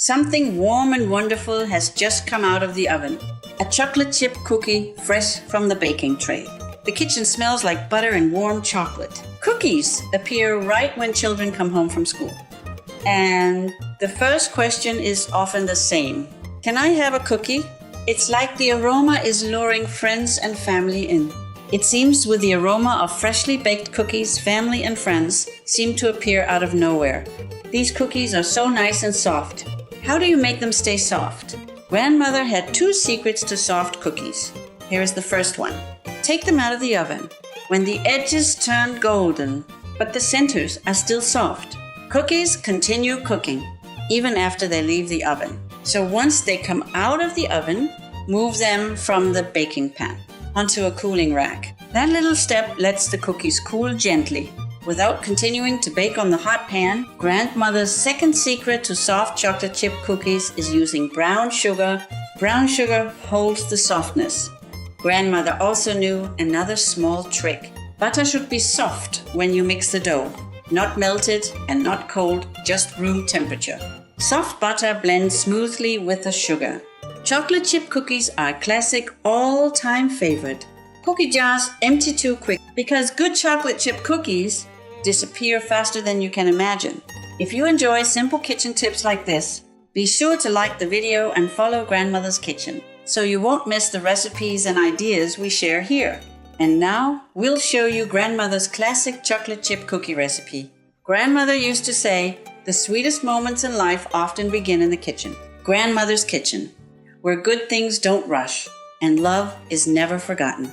Something warm and wonderful has just come out of the oven. A chocolate chip cookie fresh from the baking tray. The kitchen smells like butter and warm chocolate. Cookies appear right when children come home from school. And the first question is often the same. Can I have a cookie? It's like the aroma is luring friends and family in. It seems with the aroma of freshly baked cookies, family and friends seem to appear out of nowhere. These cookies are so nice and soft. How do you make them stay soft? Grandmother had 2 secrets to soft cookies. Here is the first one. Take them out of the oven when the edges turn golden, but the centers are still soft. Cookies continue cooking even after they leave the oven. So once they come out of the oven, move them from the baking pan onto a cooling rack. That little step lets the cookies cool gently without continuing to bake on the hot pan. Grandmother's second secret to soft chocolate chip cookies is using brown sugar. Brown sugar holds the softness. Grandmother also knew another small trick. Butter should be soft when you mix the dough, not melted and not cold, just room temperature. Soft butter blends smoothly with the sugar. Chocolate chip cookies are a classic all-time favorite. Cookie jars empty too quick because good chocolate chip cookies disappear faster than you can imagine. If you enjoy simple kitchen tips like this, be sure to like the video and follow Grandmother's Kitchen so you won't miss the recipes and ideas we share here. And now we'll show you Grandmother's classic chocolate chip cookie recipe. Grandmother used to say, the sweetest moments in life often begin in the kitchen. Grandmother's Kitchen, where good things don't rush and love is never forgotten.